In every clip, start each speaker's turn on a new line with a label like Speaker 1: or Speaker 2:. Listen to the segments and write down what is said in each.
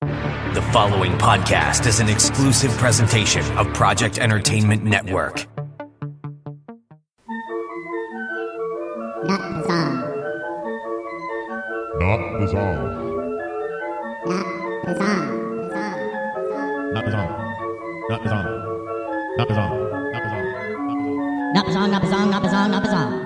Speaker 1: The following podcast is an exclusive presentation of Project Entertainment Network.
Speaker 2: NotBizzong.
Speaker 3: NotBizzong.
Speaker 2: NotBizzong.
Speaker 3: NotBizzong. NotBizzong. NotBizzong.
Speaker 2: NotBizzong, NotBizzong, NotBizzong, NotBizzong.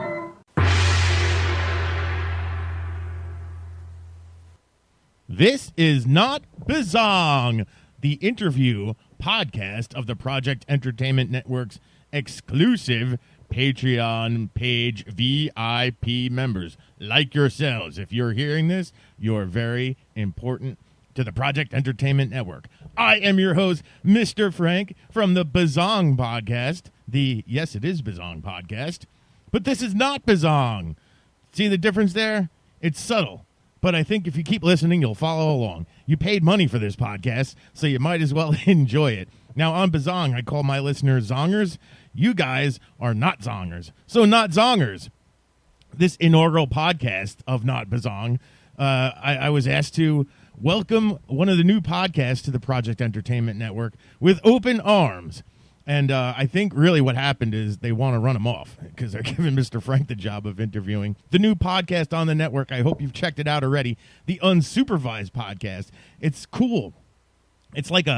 Speaker 3: This is NotBizzong, the interview podcast of the Project Entertainment Network's exclusive Patreon page VIP members like yourselves. If you're hearing this, you're very important to the Project Entertainment Network. I am your host, Mr. Frank, from the Bizzong Podcast. Yes, it is Bizzong Podcast, but this is NotBizzong. See the difference there? It's subtle, but I think if you keep listening, you'll follow along. You paid money for this podcast, so you might as well enjoy it. Now, on Bizzong, I call my listeners Zongers. You guys are not Zongers. So, not Zongers. This inaugural podcast of NotBizzong, I was asked to welcome one of the new podcasts to the Project Entertainment Network with open arms. And I think really what happened is they want to run him off because they're giving Mr. Frank the job of interviewing the new podcast on the network. I hope you've checked it out already, the Unsupervised Podcast. It's cool. It's like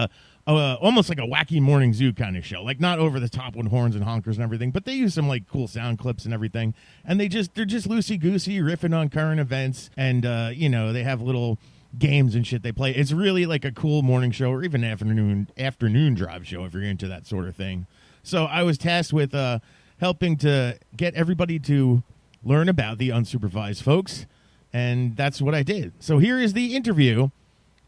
Speaker 3: almost like a wacky morning zoo kind of show, like not over the top with horns and honkers and everything, but they use some like cool sound clips and everything. And they're just loosey goosey riffing on current events, and they have little games and shit they play. It's really like a cool morning show, or even afternoon drive show if you're into that sort of thing. So I was tasked with helping to get everybody to learn about the unsupervised folks, and that's what I did. So here is the interview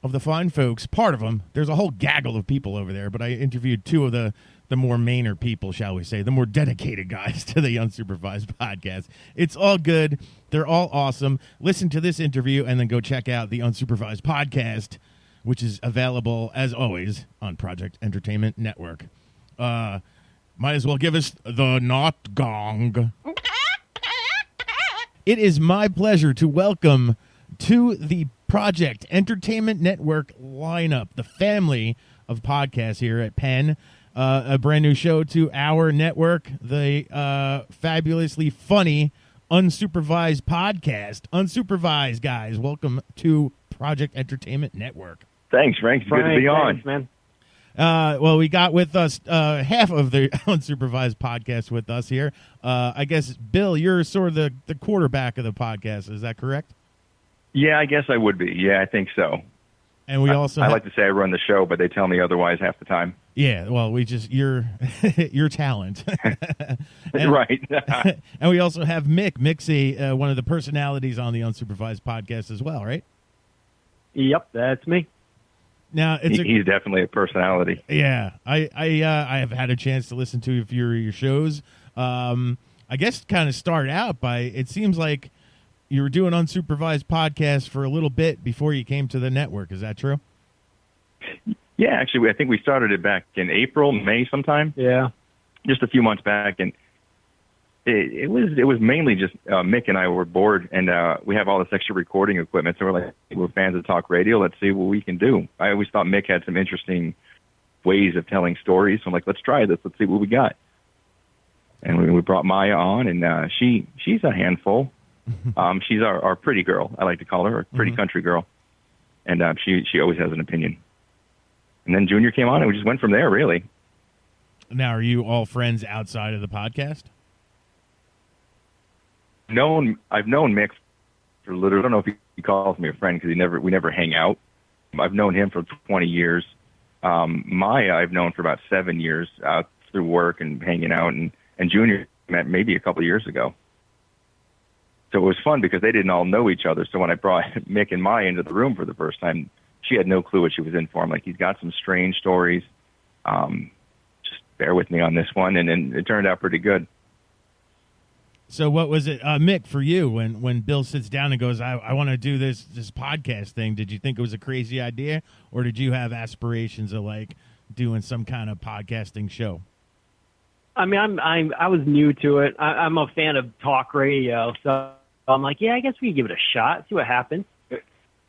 Speaker 3: of the fine folks, part of them. There's a whole gaggle of people over there, but I interviewed two of the more mainer people, shall we say, the more dedicated guys to the Unsupervised Podcast. It's all good. They're all awesome. Listen to this interview and then go check out the Unsupervised Podcast, which is available, as always, on Project Entertainment Network. Might as well give us the Not Gong. It is my pleasure to welcome to the Project Entertainment Network lineup, the family of podcasts here at Penn. A brand new show to our network, the fabulously funny Unsupervised Podcast. Unsupervised, guys. Welcome to Project Entertainment Network.
Speaker 4: Thanks, Frank. It's good to be on.
Speaker 5: Thanks, man.
Speaker 3: Well, we got with us half of the Unsupervised Podcast with us here. I guess, Bill, you're sort of the quarterback of the podcast. Is that correct?
Speaker 4: Yeah, I guess I would be. Yeah, I think so.
Speaker 3: And we also
Speaker 4: I like to say I run the show, but they tell me otherwise half the time.
Speaker 3: Yeah, well, your talent. And,
Speaker 4: right.
Speaker 3: And we also have Mick. Mick's one of the personalities on the Unsupervised Podcast as well, right?
Speaker 5: Yep, that's me.
Speaker 3: Now
Speaker 4: he's definitely a personality.
Speaker 3: Yeah, I have had a chance to listen to a few of your shows. I guess kind of start out by, it seems like you were doing Unsupervised Podcast for a little bit before you came to the network. Is that true?
Speaker 4: Yeah, actually, I think we started it back in April, May sometime.
Speaker 5: Yeah.
Speaker 4: Just a few months back, and it was mainly just Mick and I were bored, and we have all this extra recording equipment, so we're fans of talk radio. Let's see what we can do. I always thought Mick had some interesting ways of telling stories, so I'm like, let's try this. Let's see what we got. And we brought Maya on, and she's a handful. She's our pretty girl, I like to call her, a pretty country girl, and she always has an opinion. And then Junior came on, and we just went from there, really.
Speaker 3: Now, are you all friends outside of the podcast?
Speaker 4: I've known Mick for literally, I don't know if he calls me a friend because we never hang out. I've known him for 20 years. Maya I've known for about 7 years through work and hanging out, and Junior met maybe a couple of years ago. So it was fun because they didn't all know each other. So when I brought Mick and Maya into the room for the first time, she had no clue what she was in for. I'm like, he's got some strange stories. Just bear with me on this one. And then it turned out pretty good.
Speaker 3: So what was it, Mick, for you, when Bill sits down and goes, I want to do this podcast thing, did you think it was a crazy idea, or did you have aspirations of, like, doing some kind of podcasting show?
Speaker 5: I mean, I was new to it. I'm a fan of talk radio, so I'm like, yeah, I guess we can give it a shot, see what happens.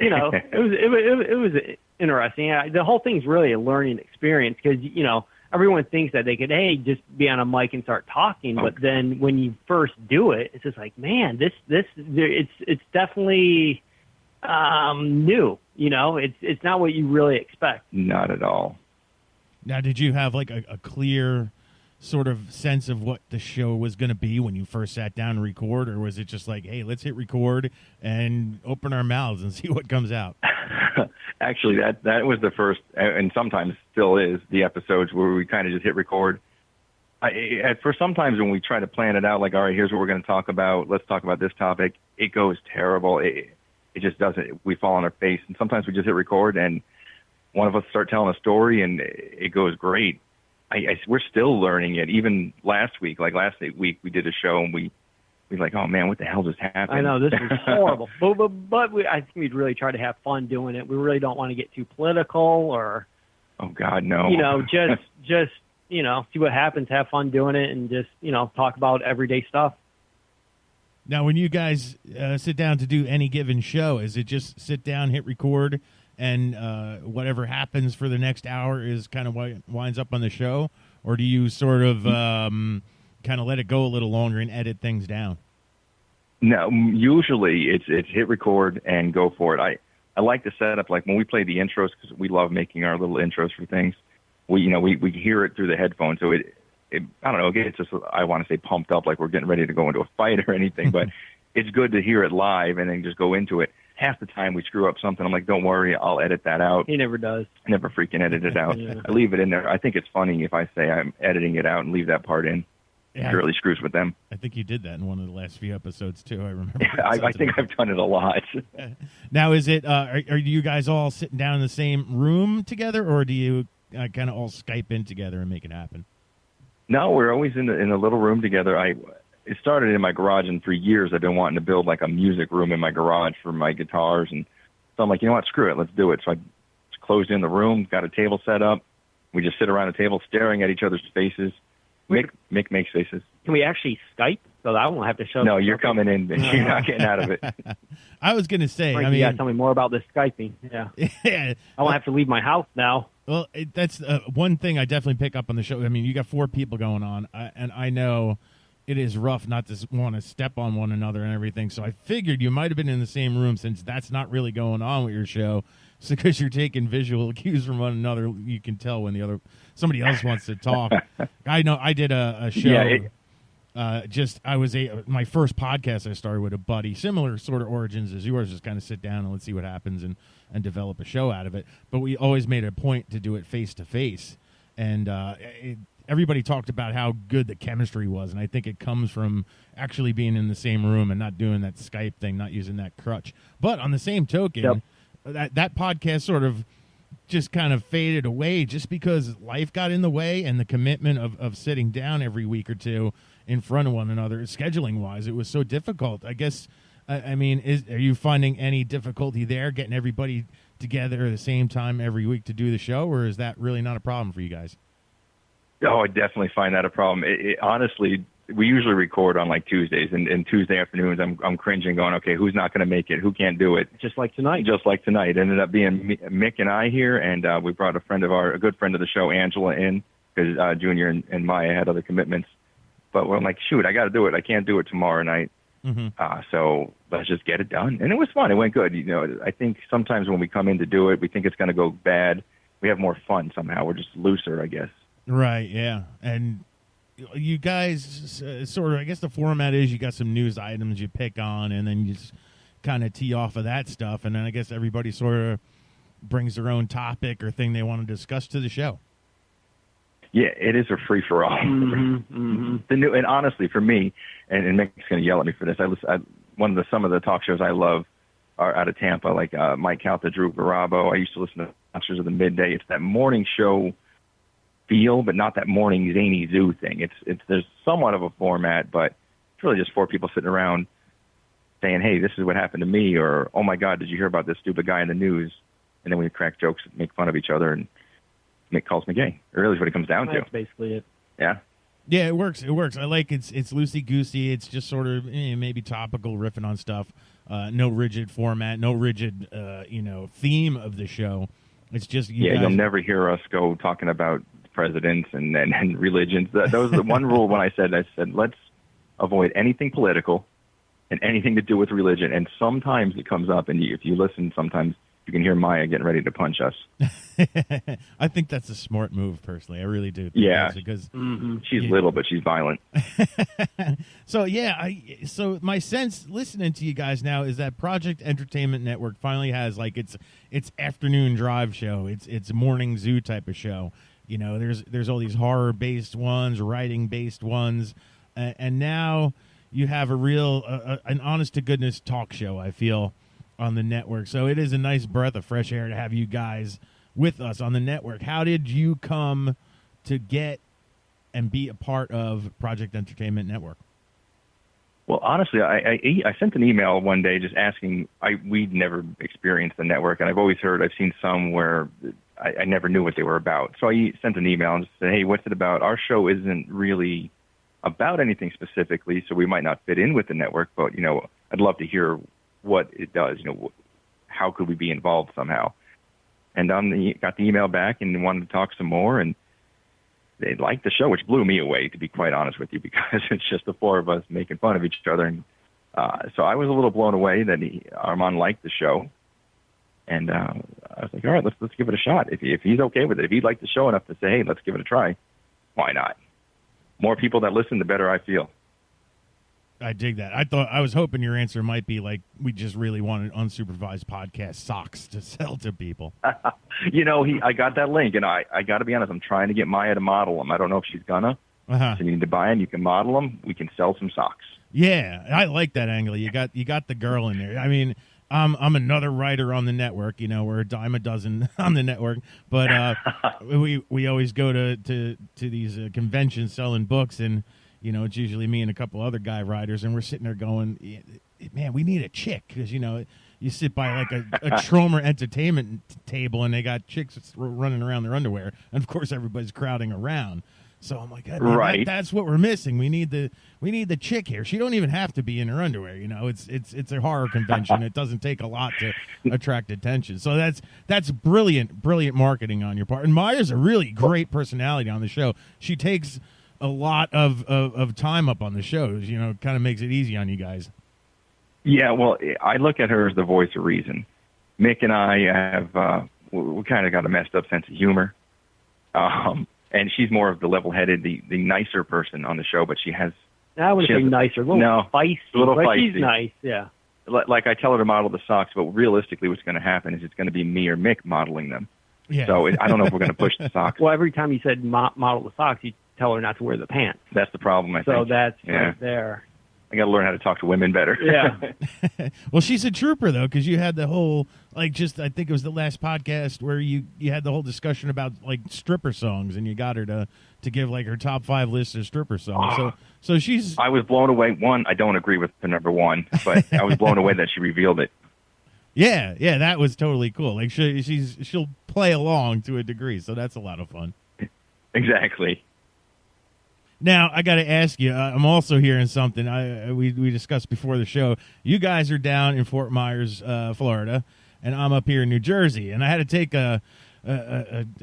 Speaker 5: You know, it interesting. The whole thing's really a learning experience because, you know, everyone thinks that they could, hey, just be on a mic and start talking. But then when you first do it, it's just like, man, it's definitely new. You know, it's not what you really expect.
Speaker 4: Not at all.
Speaker 3: Now, did you have like a clear sort of sense of what the show was going to be when you first sat down to record, or was it just like, hey, let's hit record and open our mouths and see what comes out?
Speaker 4: Actually, that was the first, and sometimes still is, the episodes where we kind of just hit record. For sometimes when we try to plan it out, like, all right, here's what we're going to talk about. Let's talk about this topic. It goes terrible. It just doesn't. We fall on our face. And sometimes we just hit record, and one of us start telling a story, and it goes great. We're still learning it. Even last week, like last week, we did a show, and we like, oh man, what the hell just happened?
Speaker 5: I know, this is horrible. but I think we'd really try to have fun doing it. We really don't want to get too political or,
Speaker 4: oh God, no.
Speaker 5: You know, just you know, see what happens, have fun doing it, and just, you know, talk about everyday stuff.
Speaker 3: Now, when you guys sit down to do any given show, is it just sit down, hit record, and whatever happens for the next hour is kind of what winds up on the show? Or do you sort of kind of let it go a little longer and edit things down?
Speaker 4: No, usually it's hit record and go for it. I like the setup, like when we play the intros, because we love making our little intros for things. We hear it through the headphones, so it I don't know, it gets us, I want to say, pumped up, like we're getting ready to go into a fight or anything, but it's good to hear it live and then just go into it. Half the time we screw up something, I'm like, don't worry, I'll edit that out.
Speaker 5: He never does.
Speaker 4: I never freaking edit it out.
Speaker 5: Yeah.
Speaker 4: I leave it in there. I think it's funny if I say I'm editing it out and leave that part in.
Speaker 3: Yeah,
Speaker 4: it really screws with them.
Speaker 3: I think you did that in one of the last few episodes, too. I remember.
Speaker 4: Yeah, I think I've done it a lot.
Speaker 3: Now, is it, are you guys all sitting down in the same room together, or do you kind of all Skype in together and make it happen?
Speaker 4: No, we're always in a little room together. It started in my garage, and for years I've been wanting to build like a music room in my garage for my guitars. And so I'm like, you know what, screw it, let's do it. So I just closed in the room, got a table set up. We just sit around a table staring at each other's faces. Mick makes faces.
Speaker 5: Can we actually Skype? So I won't have to show.
Speaker 4: No, you're coming in. You're not getting out of it.
Speaker 3: I was going to say,
Speaker 5: Frankie,
Speaker 3: I mean,
Speaker 5: you gotta tell me more about this Skyping. Yeah.
Speaker 3: Yeah.
Speaker 5: I won't have to leave my house now.
Speaker 3: Well, that's one thing I definitely pick up on the show. I mean, you got 4 people going on, and I know it is rough not to want to step on one another and everything. So I figured you might have been in the same room, since that's not really going on with your show. So because you're taking visual cues from one another, you can tell when somebody else wants to talk. I know I did a show. Yeah, my first podcast I started with a buddy, similar sort of origins as yours, just kind of sit down and let's see what happens and develop a show out of it. But we always made a point to do it face to face, and everybody talked about how good the chemistry was, and I think it comes from actually being in the same room and not doing that Skype thing, not using that crutch. But on the same token, that podcast sort of just kind of faded away just because life got in the way, and the commitment of sitting down every week or two in front of one another, scheduling wise, it was so difficult. I guess, I mean, are you finding any difficulty there, getting everybody together at the same time every week to do the show, or is that really not a problem for you guys?
Speaker 4: Oh, I definitely find that a problem. Honestly, we usually record on like Tuesdays, and Tuesday afternoons I'm cringing, going, okay, who's not going to make it? Who can't do it?
Speaker 5: Just like tonight.
Speaker 4: It ended up being Mick and I here, and we brought a good friend of the show, Angela, in, because Junior and Maya had other commitments. But I'm like, shoot, I got to do it. I can't do it tomorrow night. Mm-hmm. So let's just get it done. And it was fun. It went good. You know, I think sometimes when we come in to do it, we think it's going to go bad. We have more fun somehow. We're just looser, I guess.
Speaker 3: Right, yeah. And you guys sort of, I guess the format is you got some news items you pick on, and then you just kind of tee off of that stuff. And then I guess everybody sort of brings their own topic or thing they want to discuss to the show.
Speaker 4: Yeah, it is a free-for-all.
Speaker 5: Mm-hmm, mm-hmm.
Speaker 4: And honestly, for me, and Mick's going to yell at me for this, some of the talk shows I love are out of Tampa, like Mike Calta, Drew Garabo. I used to listen to Monsters of the Midday. It's that morning show feel, but not that morning zany zoo thing. There's somewhat of a format, but it's really just 4 people sitting around saying, hey, this is what happened to me, or, oh, my God, did you hear about this stupid guy in the news? And then we crack jokes and make fun of each other, and Mick calls me gay. It really is what it comes down to.
Speaker 5: That's basically it.
Speaker 4: Yeah.
Speaker 3: Yeah, it works. It works. I like it's loosey-goosey. It's just sort of maybe topical, riffing on stuff. No rigid format, no rigid theme of the show. It's just you
Speaker 4: Yeah,
Speaker 3: guys.
Speaker 4: you'll never hear us go talking about presidents and religions. That was the one rule when I said, let's avoid anything political and anything to do with religion. And sometimes it comes up, and if you listen, sometimes you can hear Maya getting ready to punch us.
Speaker 3: I think that's a smart move, personally. I really do.
Speaker 4: Yeah.
Speaker 3: Because
Speaker 4: She's little, but she's violent.
Speaker 3: So so my sense listening to you guys now is that Project Entertainment Network finally has like its afternoon drive show. It's morning zoo type of show. You know, there's all these horror based ones, writing based ones, and now you have a real an honest to goodness talk show, I feel, on the network. So it is a nice breath of fresh air to have you guys with us on the network. How did you come to get and be a part of Project Entertainment Network?
Speaker 4: Well, honestly, I sent an email one day just asking. We'd never experienced the network, and I've always heard. I've seen some where I never knew what they were about. So I sent an email and just said, "Hey, what's it about? Our show isn't really about anything specifically, so we might not fit in with the network. But I'd love to hear what it does. How could we be involved somehow?" And got the email back and wanted to talk some more, and they liked the show, which blew me away, to be quite honest with you, because it's just the four of us making fun of each other. And so I was a little blown away that Armand liked the show. And I was like, all right, let's give it a shot. If he's okay with it, if he liked the show enough to say, hey, let's give it a try, why not? More people that listen, the better I feel.
Speaker 3: I dig that. I was hoping your answer might be like, we just really wanted Unsupervised Podcast socks to sell to people.
Speaker 4: I got that link, and I got to be honest, I'm trying to get Maya to model them. I don't know if she's gonna.
Speaker 3: Uh-huh.
Speaker 4: So you need to buy them. You can model them. We can sell some socks.
Speaker 3: Yeah, I like that angle. You got the girl in there. I mean, I'm another writer on the network. We're a dime a dozen on the network, but we always go to these conventions selling books, and it's usually me and a couple other guy writers, and we're sitting there going, man, we need a chick, because you sit by like a Tromer entertainment table, and they got chicks running around their underwear, and of course everybody's crowding around. So I'm like,
Speaker 4: right.
Speaker 3: That's what we're missing. We need the chick here. She don't even have to be in her underwear. It's a horror convention. It doesn't take a lot to attract attention. So that's brilliant marketing on your part. And Maya's a really great personality on the show. She takes a lot of time up on the shows. Kind of makes it easy on you guys.
Speaker 4: Yeah, well, I look at her as the voice of reason. Mick and I have we kind of got a messed up sense of humor. And she's more of the level-headed, the nicer person on the show, but she has...
Speaker 5: I wouldn't say nicer, a little feisty.
Speaker 4: A little feisty.
Speaker 5: She's nice, yeah.
Speaker 4: Like I tell her to model the socks, but realistically what's going to happen is it's going to be me or Mick modeling them.
Speaker 3: Yeah.
Speaker 4: So I don't know if we're going to push the socks.
Speaker 5: Well, every time you said model the socks, you tell her not to wear the pants.
Speaker 4: That's the problem, I think.
Speaker 5: So that's right there.
Speaker 4: I got to learn how to talk to women better.
Speaker 5: Yeah.
Speaker 3: Well, she's a trooper, though, because you had the whole, I think it was the last podcast where you had the whole discussion about, like, stripper songs, and you got her to give, like, her top 5 list of stripper songs. So she's...
Speaker 4: I was blown away. One, I don't agree with the number one, but I was blown away that she revealed it.
Speaker 3: Yeah, that was totally cool. Like, she'll play along to a degree, so that's a lot of fun.
Speaker 4: Exactly.
Speaker 3: Now, I got to ask you, I'm also hearing something we discussed before the show. You guys are down in Fort Myers, Florida, and I'm up here in New Jersey. And I had to take a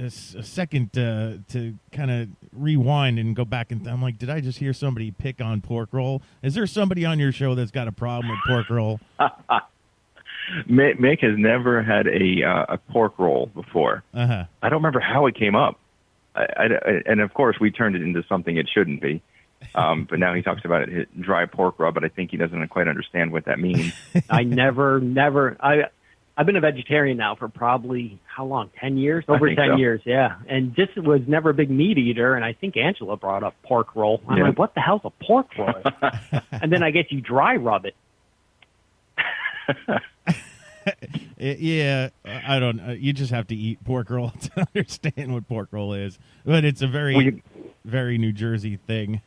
Speaker 3: second to kind of rewind and go back. And I'm like, did I just hear somebody pick on pork roll? Is there somebody on your show that's got a problem with pork roll?
Speaker 4: Mick has never had a pork roll before.
Speaker 3: Uh-huh.
Speaker 4: I don't remember how it came up. And of course, we turned it into something it shouldn't be. But now he talks about it, dry pork rub, but I think he doesn't quite understand what that means.
Speaker 5: I've been a vegetarian now for probably, how long, 10 years? Over 10 years, yeah. And just was never a big meat eater, and I think Angela brought up pork roll. I'm like, what the hell's a pork roll? And then I guess you dry rub it.
Speaker 3: Yeah, I don't. You just have to eat pork roll to understand what pork roll is. But it's a very, very New Jersey thing.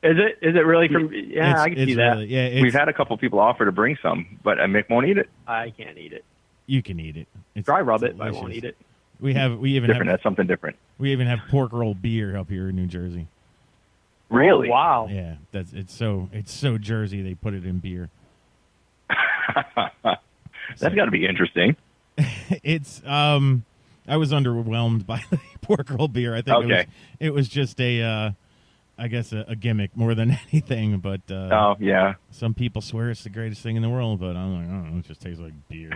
Speaker 5: Is it? Is it really from? Yeah, I can see that.
Speaker 3: Really, yeah,
Speaker 4: we've had a couple people offer to bring some, but Mick won't eat it.
Speaker 5: I can't eat it.
Speaker 3: You can eat it. It's
Speaker 5: dry rub it,
Speaker 3: delicious.
Speaker 5: but I won't eat it.
Speaker 3: We even
Speaker 4: different. That's something different.
Speaker 3: We even have pork roll beer up here in New Jersey.
Speaker 4: Really?
Speaker 5: Oh, wow.
Speaker 3: Yeah, it's so Jersey. They put it in beer.
Speaker 4: That's got to be interesting.
Speaker 3: It's I was underwhelmed by the pork roll beer. I think
Speaker 4: Okay.
Speaker 3: it was just a gimmick more than anything. But
Speaker 4: Oh, yeah.
Speaker 3: some people swear it's the greatest thing in the world, but I'm like, I don't know, it just tastes like beer.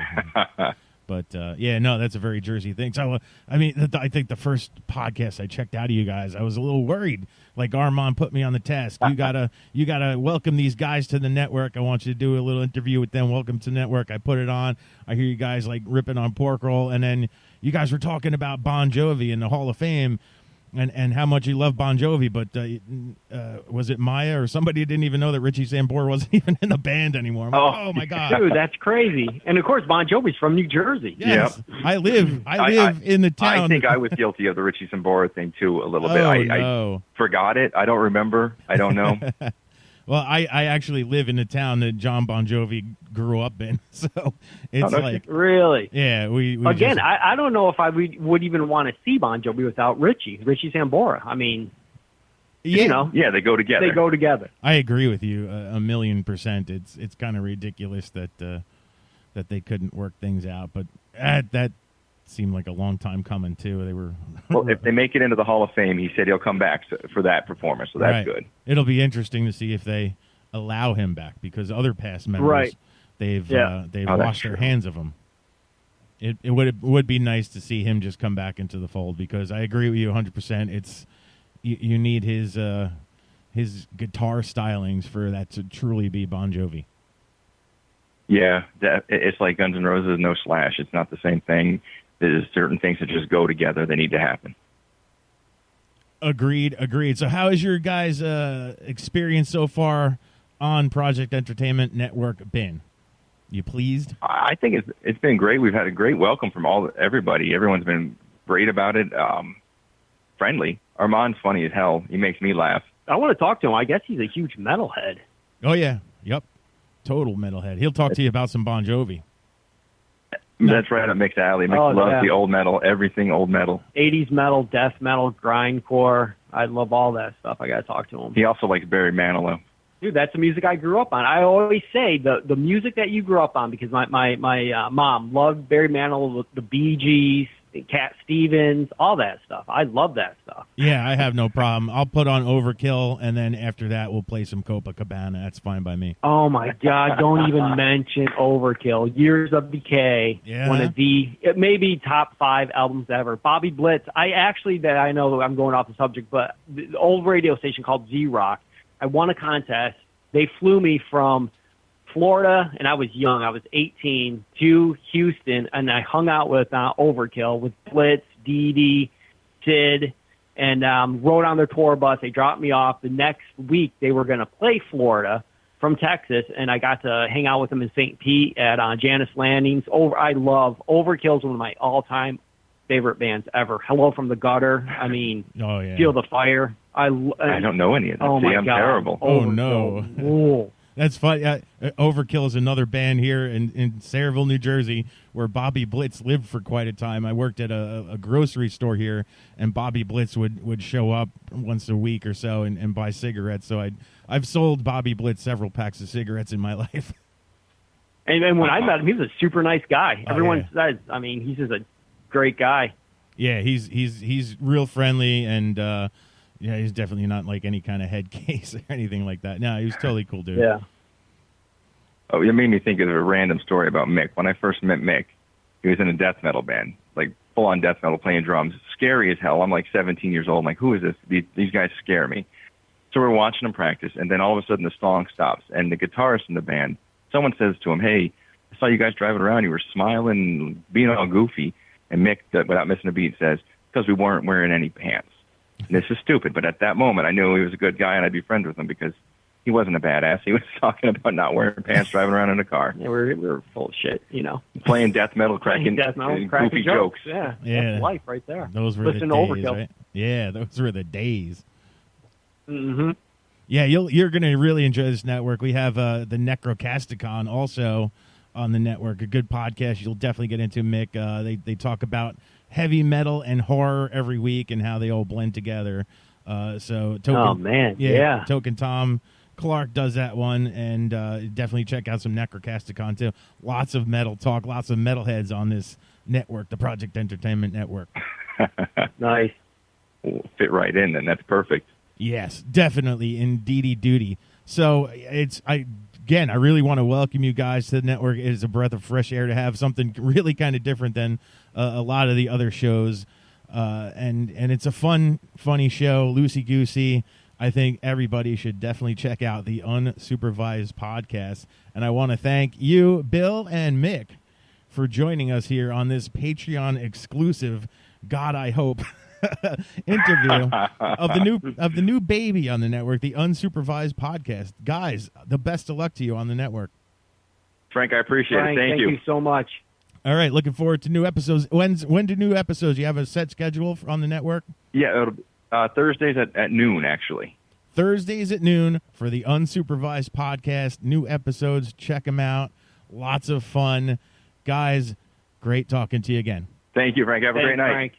Speaker 3: But yeah, no, that's a very Jersey thing. So I mean, I think the first podcast I checked out of you guys, I was a little worried. Like Armand put me on the task. You gotta welcome these guys to the network. I want you to do a little interview with them. Welcome to the network. I put it on. I hear you guys like ripping on pork roll, and then you guys were talking about Bon Jovi in the Hall of Fame. And how much you love Bon Jovi, but was it Maya or somebody who didn't even know that Richie Sambora wasn't even in the band anymore? I'm like, oh my God,
Speaker 5: dude, that's crazy! And of course, Bon Jovi's from New Jersey.
Speaker 3: Yes,
Speaker 4: Yep.
Speaker 3: I live in the town.
Speaker 4: I think I was guilty of the Richie Sambora thing too a little bit.
Speaker 3: Oh,
Speaker 4: I
Speaker 3: no.
Speaker 4: forgot it. I don't remember. I don't know.
Speaker 3: Well, I actually live in the town that John Bon Jovi grew up in, so it's
Speaker 4: no
Speaker 3: like
Speaker 5: Really?
Speaker 3: yeah. We
Speaker 5: Again,
Speaker 3: just,
Speaker 5: I don't know if I would even want to see Bon Jovi without Richie Sambora. I mean,
Speaker 3: yeah,
Speaker 5: you know,
Speaker 4: Yeah, they go together.
Speaker 5: they go together.
Speaker 3: I agree with you 1,000,000%. It's kind of ridiculous that they couldn't work things out, but that seemed like a long time coming too. They were
Speaker 4: Well, if they make it into the Hall of Fame, he said he'll come back for that performance, so that's
Speaker 3: right.
Speaker 4: good.
Speaker 3: It'll be interesting to see if they allow him back because other past members
Speaker 5: Right.
Speaker 3: they've
Speaker 4: Oh, that's
Speaker 3: washed their
Speaker 4: true.
Speaker 3: hands of him. It would be nice to see him just come back into the fold because I agree with you 100%. It's you need his guitar stylings for that to truly be Bon Jovi.
Speaker 4: Yeah, it's like Guns N' Roses, no Slash. It's not the same thing. There's certain things that just go together. They need to happen.
Speaker 3: Agreed. So how has your guys' experience so far on Project Entertainment Network been? You pleased?
Speaker 4: I think it's been great. We've had a great welcome from everybody. Everyone's been great about it. Friendly. Armand's funny as hell. He makes me laugh.
Speaker 5: I want to talk to him. I guess he's a huge metalhead.
Speaker 3: Oh yeah. Yep. Total metalhead. He'll talk to you about some Bon Jovi.
Speaker 4: That's right up Mick's alley. Mick loves the old metal, everything old metal.
Speaker 5: 80s metal, death metal, grindcore. I love all that stuff. I got to talk to him.
Speaker 4: He also likes Barry Manilow.
Speaker 5: Dude, that's the music I grew up on. I always say the music that you grew up on, because my mom loved Barry Manilow, the Bee Gees, Cat Stevens, all that stuff. I love that stuff.
Speaker 3: Yeah, I have no problem. I'll put on Overkill, and then after that, we'll play some Copacabana. That's fine by me.
Speaker 5: Oh, my God. Don't even mention Overkill. Years of Decay.
Speaker 3: Yeah.
Speaker 5: One of it may be top 5 albums ever. Bobby Blitz. I know I'm going off the subject, but the old radio station called Z-Rock, I won a contest. They flew me from Florida, and I was young. I was 18, to Houston, and I hung out with Overkill, with Blitz, Dee Dee, Sid, and rode on their tour bus. They dropped me off. The next week, they were going to play Florida from Texas, and I got to hang out with them in St. Pete at Janice Landings. I love Overkill. Is one of my all-time favorite bands ever. Hello from the Gutter. I mean,
Speaker 3: Oh yeah.
Speaker 5: Feel the Fire.
Speaker 4: I don't know any of them.
Speaker 5: Oh,
Speaker 4: See,
Speaker 5: my
Speaker 4: I'm
Speaker 5: God.
Speaker 4: terrible.
Speaker 3: Oh, no.
Speaker 5: Ooh.
Speaker 3: That's funny. Overkill is another band here in Sayreville, New Jersey, where Bobby Blitz lived for quite a time. I worked at a grocery store here, and Bobby Blitz would show up once a week or so and buy cigarettes. So I've sold Bobby Blitz several packs of cigarettes in my life.
Speaker 5: And when I met him, he was a super nice guy.
Speaker 3: Oh,
Speaker 5: Everyone
Speaker 3: yeah.
Speaker 5: says, I mean, he's just a great guy.
Speaker 3: Yeah, he's real friendly, and yeah, he's definitely not like any kind of head case or anything like that. No, he was totally cool dude.
Speaker 5: Yeah.
Speaker 4: Oh, it made me think of a random story about Mick. When I first met Mick, he was in a death metal band, like full-on death metal, playing drums. Scary as hell. I'm like 17 years old. I'm like, who is this? These guys scare me. So we're watching them practice, and then all of a sudden the song stops, and the guitarist in the band, someone says to him, hey, I saw you guys driving around. You were smiling, being all goofy. And Mick, without missing a beat, says, because we weren't wearing any pants. And this is stupid, but at that moment I knew he was a good guy and I'd be friends with him because he wasn't a badass. He was talking about not wearing pants, driving around in a car.
Speaker 5: Yeah, we were full of shit, you know.
Speaker 4: Playing death metal, cracking goofy jokes.
Speaker 5: Yeah,
Speaker 3: Yeah.
Speaker 5: That's life right there.
Speaker 3: Those were
Speaker 5: Listen
Speaker 3: the
Speaker 5: to
Speaker 3: days,
Speaker 5: Overkill.
Speaker 3: right? Yeah, those were the days.
Speaker 5: Mm-hmm.
Speaker 3: Yeah, you're going to really enjoy this network. We have the Necrocasticon also on the network, a good podcast you'll definitely get into, Mick. They talk about heavy metal and horror every week and how they all blend together. So Token,
Speaker 5: Oh, man, yeah.
Speaker 3: Token Tom Clark does that one, and definitely check out some Necrocasticon too. Lots of metal talk, lots of metalheads on this network, the Project Entertainment Network.
Speaker 4: Nice. We'll fit right in, then. That's perfect.
Speaker 3: Yes, definitely, indeedy duty. So I really want to welcome you guys to the network. It is a breath of fresh air to have something really kind of different than a lot of the other shows, and it's a funny show, loosey goosey. I think everybody should definitely check out the Unsupervised Podcast, and I want to thank you, Bill and Mick, for joining us here on this Patreon exclusive, God I hope, interview of the new baby on the network, the Unsupervised Podcast. Guys, the best of luck to you on the network.
Speaker 4: Frank, I appreciate
Speaker 5: Frank,
Speaker 4: it. Thank you.
Speaker 5: Thank you so much.
Speaker 3: All right, looking forward to new episodes. When do new episodes? You have a set schedule on the network?
Speaker 4: Yeah, it'll, Thursdays at noon, actually.
Speaker 3: Thursdays at noon for the Unsupervised Podcast. New episodes. Check them out. Lots of fun. Guys, great talking to you again.
Speaker 4: Thank you, Frank. Have a great night.
Speaker 5: Frank.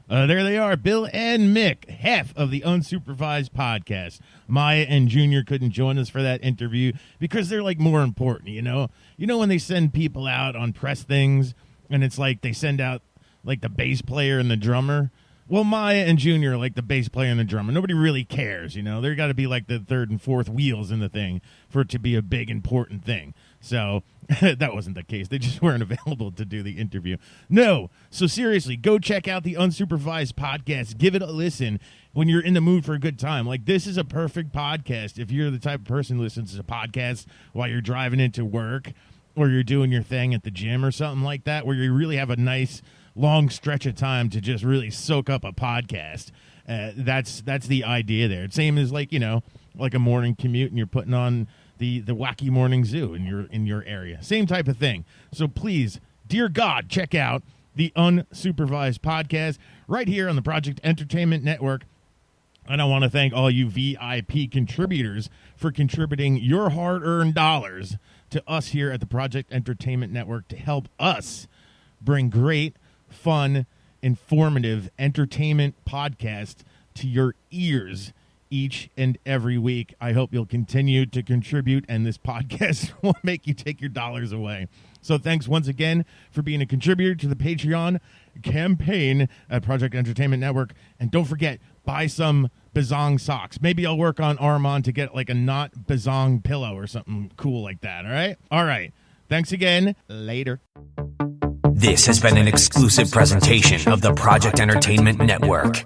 Speaker 3: There they are, Bill and Mick, half of the Unsupervised Podcast. Maya and Junior couldn't join us for that interview because they're like more important, you know? You know when they send people out on press things and it's like they send out like the bass player and the drummer? Well, Maya and Junior are like the bass player and the drummer. Nobody really cares, you know? There got to be like the third and fourth wheels in the thing for it to be a big, important thing. So that wasn't the case. They just weren't available to do the interview. No. So seriously, go check out the Unsupervised Podcast. Give it a listen when you're in the mood for a good time. Like, this is a perfect podcast if you're the type of person who listens to a podcast while you're driving into work or you're doing your thing at the gym or something like that, where you really have a nice long stretch of time to just really soak up a podcast. That's the idea there. Same as like, you know, like a morning commute and you're putting on the wacky morning zoo in your area. Same type of thing. So please, dear God, check out the Unsupervised Podcast right here on the Project Entertainment Network. And I want to thank all you VIP contributors for contributing your hard-earned dollars to us here at the Project Entertainment Network to help us bring great, fun, informative entertainment podcast to your ears each and every week. I hope you'll continue to contribute, and this podcast will make you take your dollars away. So thanks once again for being a contributor to the Patreon campaign at Project Entertainment Network. And don't forget, buy some Bizzong socks. Maybe I'll work on Armand to get like a NotBizzong pillow or something cool like that, all right? All right. Thanks again. Later.
Speaker 1: This has been an exclusive presentation of the Project Entertainment Network.